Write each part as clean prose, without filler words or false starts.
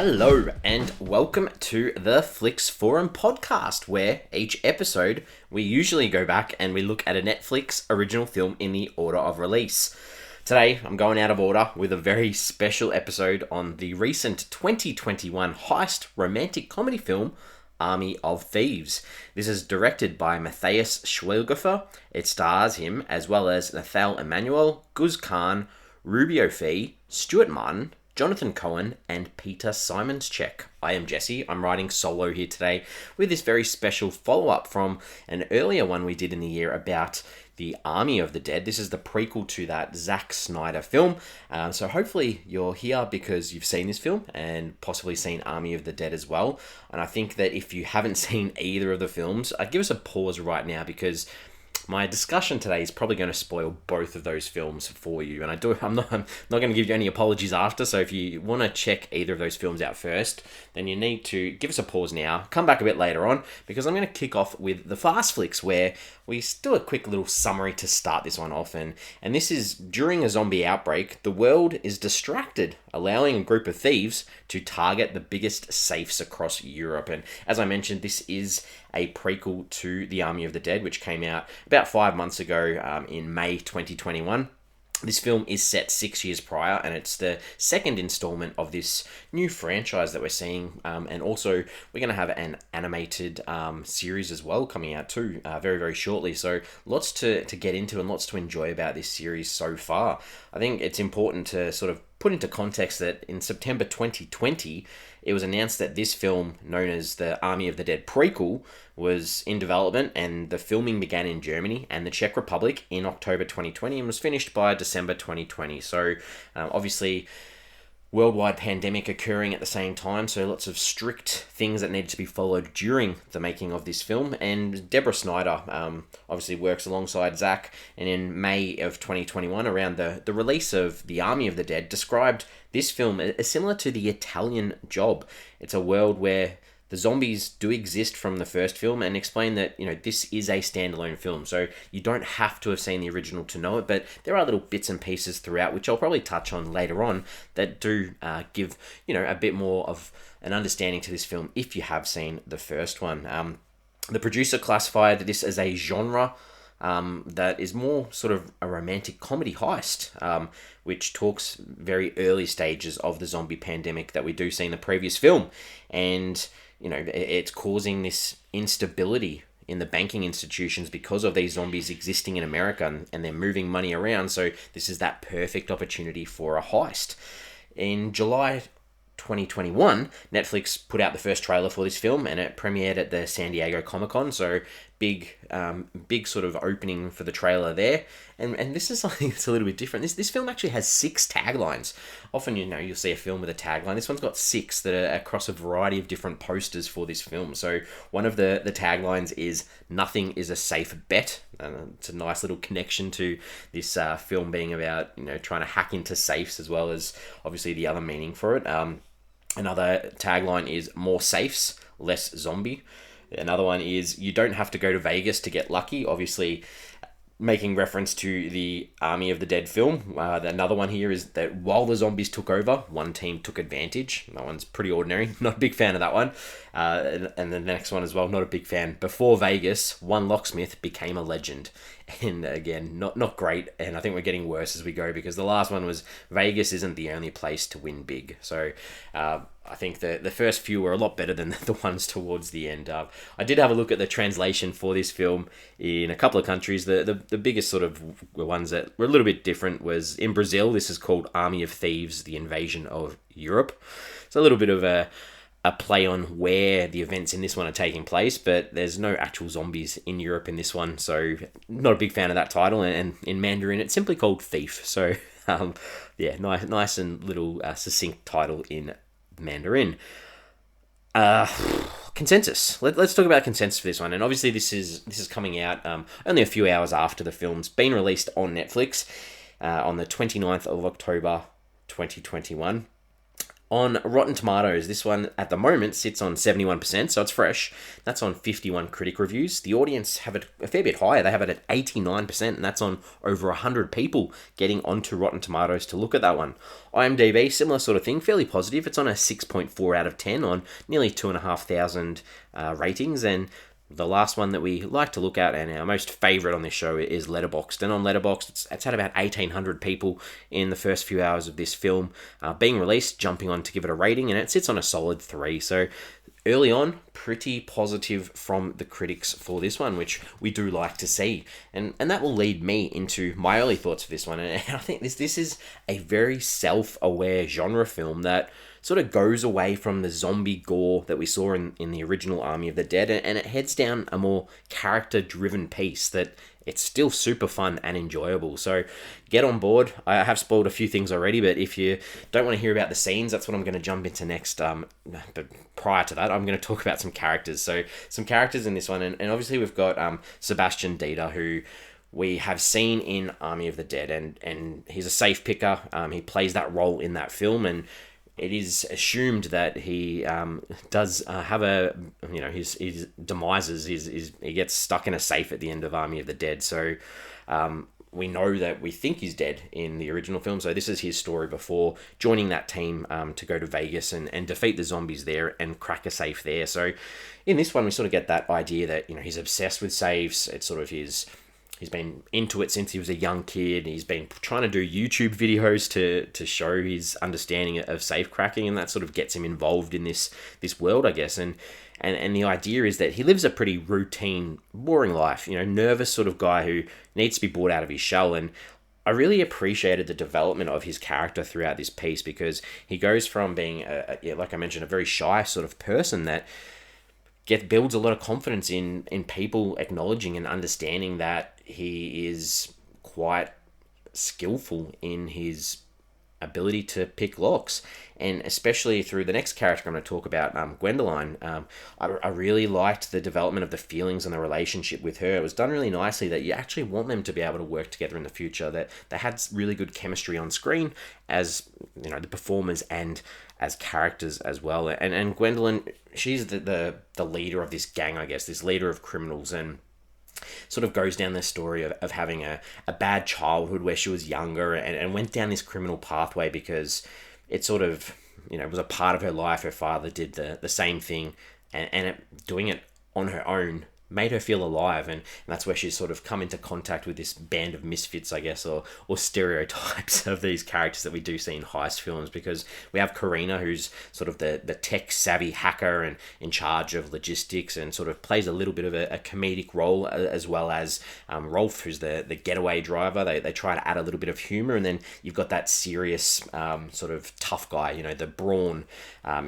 Hello and welcome to the Flix Forum podcast, where each episode we usually go back and we look at a Netflix original film in the order of release. Today I'm going out of order with a very special episode on the recent 2021 heist romantic comedy film Army of Thieves. This is directed by Matthias Schweighöfer. It stars him as well as Nathalie Emmanuel, Guz Khan, Rubio Fee, Stuart Martin, Jonathan Cohen and Peter Simonischek. I am Jesse. I'm writing solo here today with this very special follow-up from an earlier one we did in the year about the Army of the Dead. This is the prequel to that Zack Snyder film. So hopefully you're here because you've seen this film and possibly seen Army of the Dead as well. And I think that if you haven't seen either of the films, I'd give us a pause right now because my discussion today is probably going to spoil both of those films for you, and I'm not going to give you any apologies after. So if you want to check either of those films out first, then you need to give us a pause now, come back a bit later on, because I'm going to kick off with the Fast Flicks, where we do a quick little summary to start this one off, and this is during a zombie outbreak. The world is distracted, allowing a group of thieves to target the biggest safes across Europe. And as I mentioned, this is a prequel to The Army of the Dead, which came out about 5 months ago in May 2021. This film is set 6 years prior, and it's the second installment of this new franchise that we're seeing. And also, we're going to have an animated series as well coming out too, very, very shortly. So lots to get into and lots to enjoy about this series so far. I think it's important to sort of put into context that in September 2020, it was announced that this film, known as the Army of the Dead prequel, was in development, and the filming began in Germany and the Czech Republic in October 2020 and was finished by December 2020. So obviously, worldwide pandemic occurring at the same time, so lots of strict things that needed to be followed during the making of this film. And Deborah Snyder obviously works alongside Zack, and in May of 2021, around the release of The Army of the Dead, described this film as similar to the Italian Job. It's a world where the zombies do exist from the first film, and explain that, this is a standalone film. So you don't have to have seen the original to know it, but there are little bits and pieces throughout, which I'll probably touch on later on, that do give, a bit more of an understanding to this film if you have seen the first one. The producer classified this as a genre that is more sort of a romantic comedy heist, which talks very early stages of the zombie pandemic that we do see in the previous film. And it's causing this instability in the banking institutions because of these zombies existing in America, and they're moving money around. So this is that perfect opportunity for a heist. In July 2021, Netflix put out the first trailer for this film, and it premiered at the San Diego Comic-Con. So big sort of opening for the trailer there. And this is something that's a little bit different. This film actually has 6 taglines. Often, you'll see a film with a tagline. This one's got 6 that are across a variety of different posters for this film. So one of the taglines is "Nothing is a safe bet." It's a nice little connection to this film being about, trying to hack into safes, as well as obviously the other meaning for it. Another tagline is "More safes, less zombie." Another one is "You don't have to go to Vegas to get lucky," obviously making reference to the Army of the Dead film. Another one here is that "While the zombies took over, one team took advantage." That one's pretty ordinary. Not a big fan of that one. And the next one as well, not a big fan. "Before Vegas, one locksmith became a legend." And again, not great. And I think we're getting worse as we go, because the last one was "Vegas isn't the only place to win big." So I think the first few were a lot better than the ones towards the end. I did have a look at the translation for this film in a couple of countries. The biggest sort of ones that were a little bit different was in Brazil. This is called Army of Thieves, The Invasion of Europe. It's a little bit of a play on where the events in this one are taking place, but there's no actual zombies in Europe in this one, so not a big fan of that title. And in Mandarin, it's simply called Thief. So nice and little succinct title in Mandarin. Consensus. Let's talk about consensus for this one. And obviously this is coming out only a few hours after the film's been released on Netflix on the 29th of October 2021. On Rotten Tomatoes, this one at the moment sits on 71%, so it's fresh. That's on 51 critic reviews. The audience have it a fair bit higher. They have it at 89%, and that's on over 100 people getting onto Rotten Tomatoes to look at that one. IMDb, similar sort of thing, fairly positive. It's on a 6.4 out of 10 on nearly 2,500 ratings, and the last one that we like to look at, and our most favourite on this show, is Letterboxd. And on Letterboxd, it's had about 1,800 people in the first few hours of this film being released, jumping on to give it a rating, and it sits on a solid 3. So early on, pretty positive from the critics for this one, which we do like to see. And that will lead me into my early thoughts for this one. And I think this is a very self-aware genre film that sort of goes away from the zombie gore that we saw in the original Army of the Dead, and it heads down a more character-driven piece that it's still super fun and enjoyable. So get on board. I have spoiled a few things already, but if you don't want to hear about the scenes, that's what I'm going to jump into next. But prior to that, I'm going to talk about some characters. So some characters in this one, and obviously we've got Sebastian Dieter, who we have seen in Army of the Dead, and he's a safe picker. He plays that role in that film, and it is assumed that he does have his demises. He gets stuck in a safe at the end of Army of the Dead. So we know that we think he's dead in the original film. So this is his story before joining that team to go to Vegas and defeat the zombies there and crack a safe there. So in this one, we sort of get that idea that he's obsessed with safes. It's sort of He's been into it since he was a young kid. He's been trying to do YouTube videos to show his understanding of safe cracking, and that sort of gets him involved in this world, I guess. And the idea is that he lives a pretty routine, boring life. Nervous sort of guy who needs to be brought out of his shell. And I really appreciated the development of his character throughout this piece, because he goes from being, like I mentioned, a very shy sort of person that builds a lot of confidence in people acknowledging and understanding that he is quite skillful in his ability to pick locks. And especially through the next character I'm going to talk about, Gwendoline, I really liked the development of the feelings and the relationship with her. It was done really nicely, that you actually want them to be able to work together in the future, that they had really good chemistry on screen as the performers and as characters as well. And Gwendoline, she's the leader of this gang, I guess, this leader of criminals, and sort of goes down the story of having a bad childhood where she was younger and went down this criminal pathway because it sort of, was a part of her life. Her father did the same thing, and doing it on her own made her feel alive, and that's where she's sort of come into contact with this band of misfits, I guess, or stereotypes of these characters that we do see in heist films, because we have Karina, who's sort of the tech-savvy hacker and in charge of logistics, and sort of plays a little bit of a comedic role, as well as Rolf, who's the getaway driver. They try to add a little bit of humour, and then you've got that serious sort of tough guy, the brawn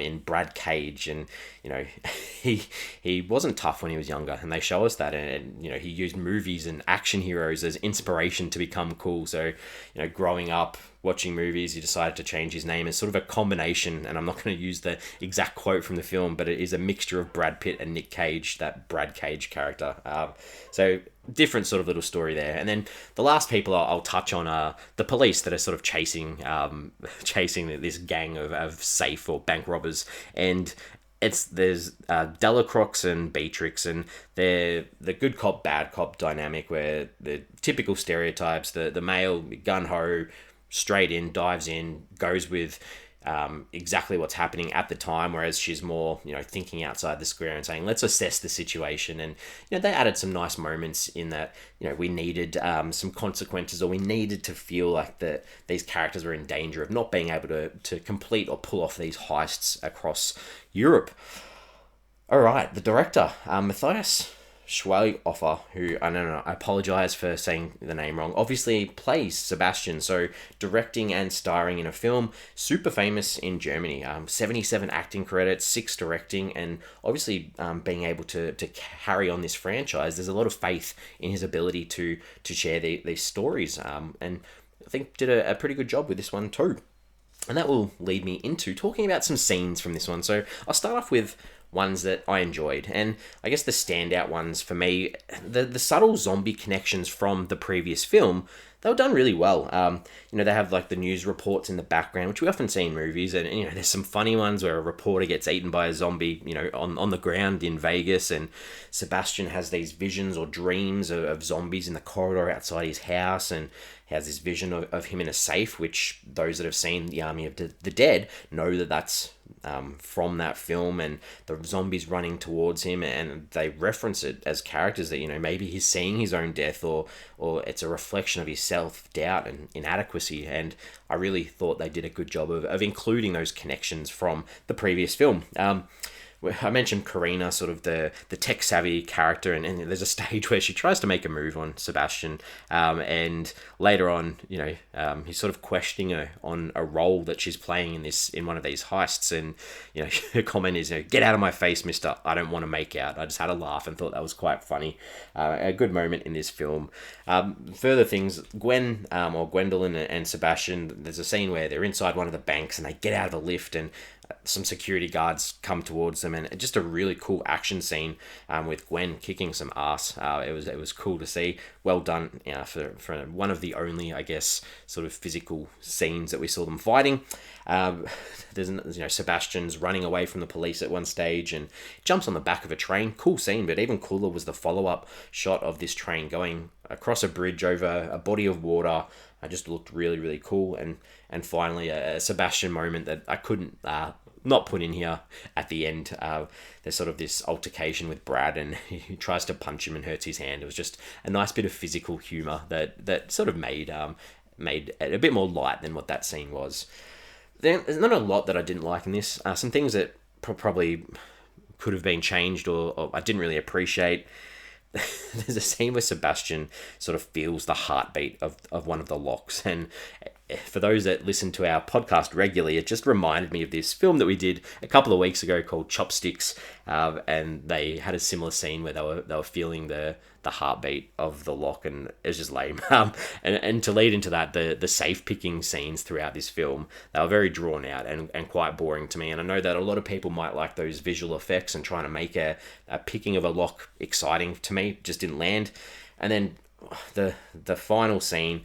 in Brad Cage, and he wasn't tough when he was younger, and they show us that, and he used movies and action heroes as inspiration to become cool. So growing up watching movies, he decided to change his name as sort of a combination, and I'm not going to use the exact quote from the film, but it is a mixture of Brad Pitt and Nick Cage, that Brad Cage character. So different sort of little story there. And then the last people I'll touch on are the police that are sort of chasing this gang of safe or bank robbers, and there's Delacroix and Beatrix, and they're the good cop, bad cop dynamic, where the typical stereotypes, the male gun-ho, straight in, dives in, goes with exactly what's happening at the time, whereas she's more, thinking outside the square and saying, let's assess the situation. And, they added some nice moments in that, we needed some consequences, or we needed to feel like that these characters were in danger of not being able to complete or pull off these heists across Europe. All right, the director, Matthias Schweighöfer, who, I apologize for saying the name wrong, obviously plays Sebastian, so directing and starring in a film, super famous in Germany, 77 acting credits, 6 directing, and obviously being able to carry on this franchise. There's a lot of faith in his ability to share these stories, and I think did a pretty good job with this one too. And that will lead me into talking about some scenes from this one. So I'll start off with ones that I enjoyed. And I guess the standout ones for me, the subtle zombie connections from the previous film, they were done really well. They have like the news reports in the background, which we often see in movies, and there's some funny ones where a reporter gets eaten by a zombie, on the ground in Vegas, and Sebastian has these visions or dreams of zombies in the corridor outside his house, and he has this vision of him in a safe, which those that have seen the Army of the Dead know that that's from that film, and the zombies running towards him, and they reference it as characters that maybe he's seeing his own death, or it's a reflection of his self-doubt and inadequacy. And I really thought they did a good job of including those connections from the previous film. I mentioned Karina, sort of the tech savvy character, and there's a stage where she tries to make a move on Sebastian, and later on, he's sort of questioning her on a role that she's playing in one of these heists, and her comment is, "Get out of my face, mister, I don't want to make out." I just had a laugh and thought that was quite funny. A good moment in this film. Further things, Gwendolyn and Sebastian, there's a scene where they're inside one of the banks and they get out of a lift, and some security guards come towards them, and just a really cool action scene with Gwen kicking some ass. It was cool to see. Well done for one of the only, I guess, sort of physical scenes that we saw them fighting. There's Sebastian's running away from the police at one stage and jumps on the back of a train. Cool scene, but even cooler was the follow-up shot of this train going across a bridge over a body of water. It just looked really, really cool. And finally, a Sebastian moment that I couldn't not put in here at the end. There's sort of this altercation with Brad, and he tries to punch him and hurts his hand. It was just a nice bit of physical humour that sort of made it a bit more light than what that scene was. There's not a lot that I didn't like in this. Some things that probably could have been changed or I didn't really appreciate. There's a scene where Sebastian sort of feels the heartbeat of one of the locks, and for those that listen to our podcast regularly, it just reminded me of this film that we did a couple of weeks ago called Chopsticks, and they had a similar scene where they were feeling the heartbeat of the lock, and it was just lame. And to lead into that, the safe picking scenes throughout this film, they were very drawn out and quite boring to me. And I know that a lot of people might like those visual effects, and trying to make a picking of a lock exciting to me just didn't land. And then the final scene,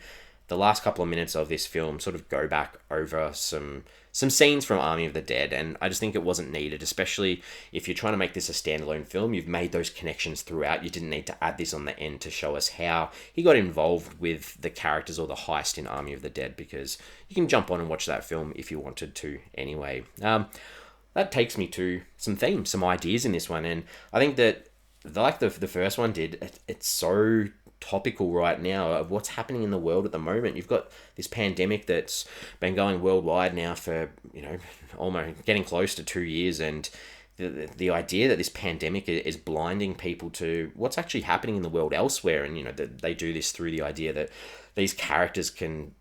the last couple of minutes of this film sort of go back over some scenes from Army of the Dead, and I just think it wasn't needed, especially if you're trying to make this a standalone film. You've made those connections throughout. You didn't need to add this on the end to show us how he got involved with the characters or the heist in Army of the Dead, because you can jump on and watch that film if you wanted to anyway. That takes me to some themes, some ideas in this one, and I think that, like the first one did, it's so topical right now of what's happening in the world at the moment. You've got this pandemic that's been going worldwide now for almost getting close to 2 years, and the idea that this pandemic is blinding people to what's actually happening in the world elsewhere, and they do this through the idea that these characters can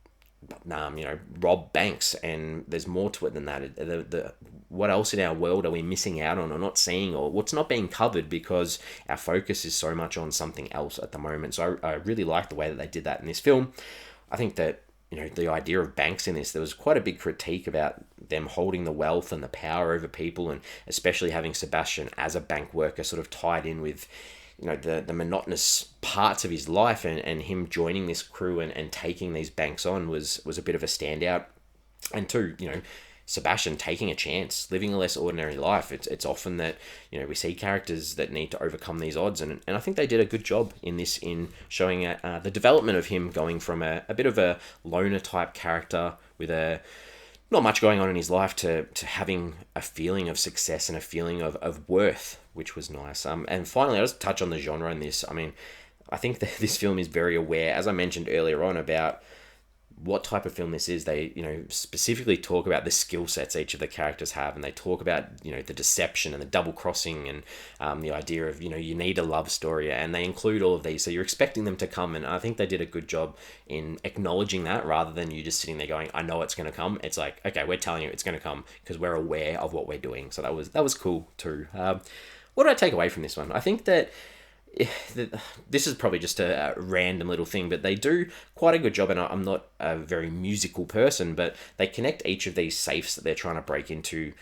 rob banks, and there's more to it than that. What else in our world are we missing out on or not seeing, or what's not being covered because our focus is so much on something else at the moment? So I really like the way that they did that in this film. I think that the idea of banks in this, there was quite a big critique about them holding the wealth and the power over people, and especially having Sebastian as a bank worker sort of tied in with the monotonous parts of his life, and him joining this crew and taking these banks on was a bit of a standout. And two, Sebastian taking a chance, living a less ordinary life. It's often that we see characters that need to overcome these odds, and I think they did a good job in this, in showing the development of him going from a bit of a loner type character with not much going on in his life to having a feeling of success and a feeling of worth, which was nice. And finally, I'll just touch on the genre in this. I mean, I think that this film is very aware, as I mentioned earlier on, about what type of film this is. They, specifically talk about the skill sets each of the characters have, and they talk about, the deception and the double crossing, and the idea of, you need a love story, and they include all of these. So you're expecting them to come, and I think they did a good job in acknowledging that, rather than you just sitting there going, I know it's going to come. It's like, okay, we're telling you it's going to come because we're aware of what we're doing. So that was cool too. What did I take away from this one? I think that this is probably just a random little thing, but they do quite a good job. And I'm not a very musical person, but they connect each of these safes that they're trying to break into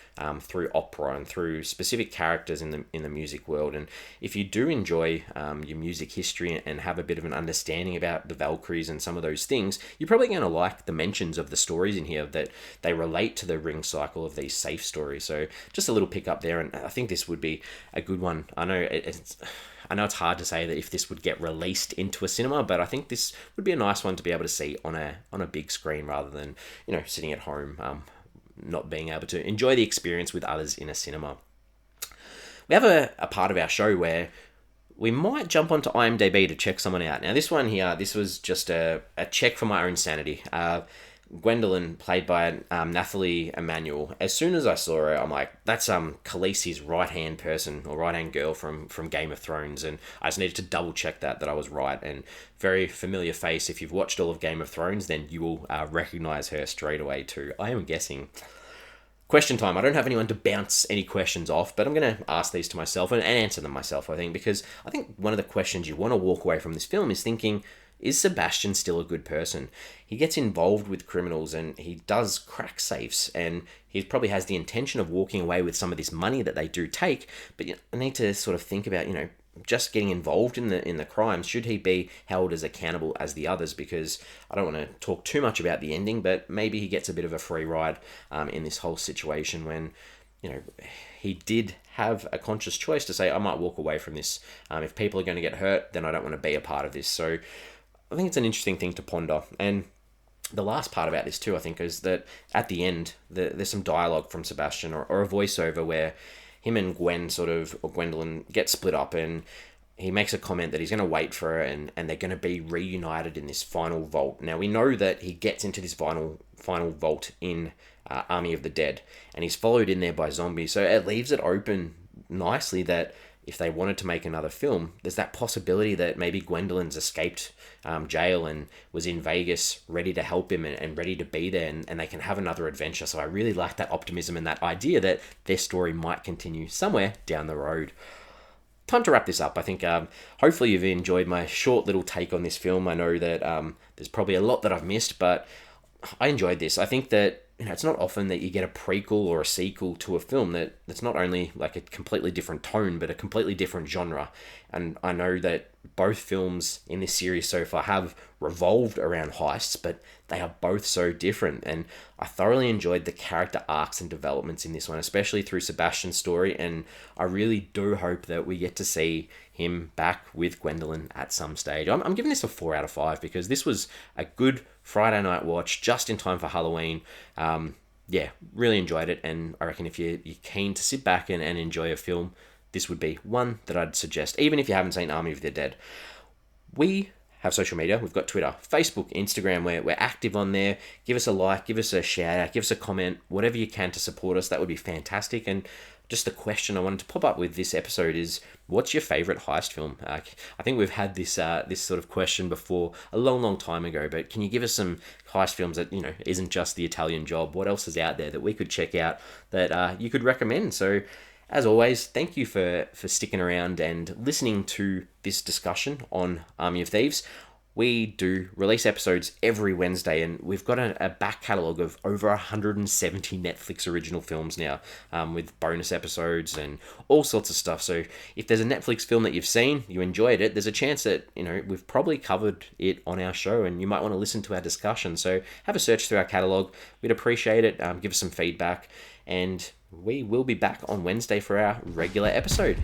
through opera and through specific characters in the music world. And if you do enjoy your music history and have a bit of an understanding about the Valkyries and some of those things, you're probably going to like the mentions of the stories in here that they relate to the ring cycle of these safe stories. So just a little pick up there, and I think this would be a good one. I know it's hard to say that if this would get released into a cinema, but I think this would be a nice one to be able to see on a big screen rather than sitting at home, not being able to enjoy the experience with others in a cinema. We have a part of our show where we might jump onto IMDb to check someone out. Now this one here, this was just a check for my own sanity. Gwendolyn, played by Nathalie Emmanuel. As soon as I saw her, I'm like, that's Khaleesi's right-hand person or right-hand girl from Game of Thrones, and I just needed to double check that I was right. And very familiar face. If you've watched all of Game of Thrones, then you will recognize her straight away too. I am guessing. Question time. I don't have anyone to bounce any questions off, but I'm going to ask these to myself and answer them myself, I think, because I think one of the questions you want to walk away from this film is thinking, is Sebastian still a good person? He gets involved with criminals and he does crack safes, and he probably has the intention of walking away with some of this money that they do take, but you need to sort of think about, just getting involved in the crimes. Should he be held as accountable as the others? Because I don't want to talk too much about the ending, but maybe he gets a bit of a free ride in this whole situation when, he did have a conscious choice to say, I might walk away from this. If people are going to get hurt, then I don't want to be a part of this. So I think it's an interesting thing to ponder. And the last part about this too, I think, is that at the end, there's some dialogue from Sebastian or a voiceover where him and Gwendolyn get split up, and he makes a comment that he's going to wait for her and they're going to be reunited in this final vault. Now, we know that he gets into this final vault in Army of the Dead, and he's followed in there by zombies. So it leaves it open nicely that if they wanted to make another film, there's that possibility that maybe Gwendolyn's escaped jail and was in Vegas ready to help him and ready to be there, and they can have another adventure. So I really like that optimism and that idea that their story might continue somewhere down the road. Time to wrap this up. I think hopefully you've enjoyed my short little take on this film. I know that there's probably a lot that I've missed, but I enjoyed this. I think that it's not often that you get a prequel or a sequel to a film that's not only like a completely different tone, but a completely different genre. And I know that both films in this series so far have revolved around heists, but they are both so different. And I thoroughly enjoyed the character arcs and developments in this one, especially through Sebastian's story. And I really do hope that we get to see him back with Gwendolyn at some stage. I'm giving this a 4 out of 5 because this was a good Friday night watch just in time for Halloween. Yeah, really enjoyed it, and I reckon if you're keen to sit back and enjoy a film, this would be one that I'd suggest, even if you haven't seen Army of the Dead. We have social media. We've got Twitter, Facebook, Instagram. We're active on there. Give us a like, give us a shout out, give us a comment, whatever you can to support us. That would be fantastic. And just the question I wanted to pop up with this episode is, what's your favourite heist film? I think we've had this sort of question before a long time ago, but can you give us some heist films that, isn't just The Italian Job? What else is out there that we could check out that you could recommend? So as always, thank you for sticking around and listening to this discussion on Army of Thieves. We do release episodes every Wednesday, and we've got a back catalogue of over 170 Netflix original films now, with bonus episodes and all sorts of stuff. So if there's a Netflix film that you've seen, you enjoyed it, there's a chance that, we've probably covered it on our show and you might want to listen to our discussion. So have a search through our catalogue. We'd appreciate it. Give us some feedback, and we will be back on Wednesday for our regular episode.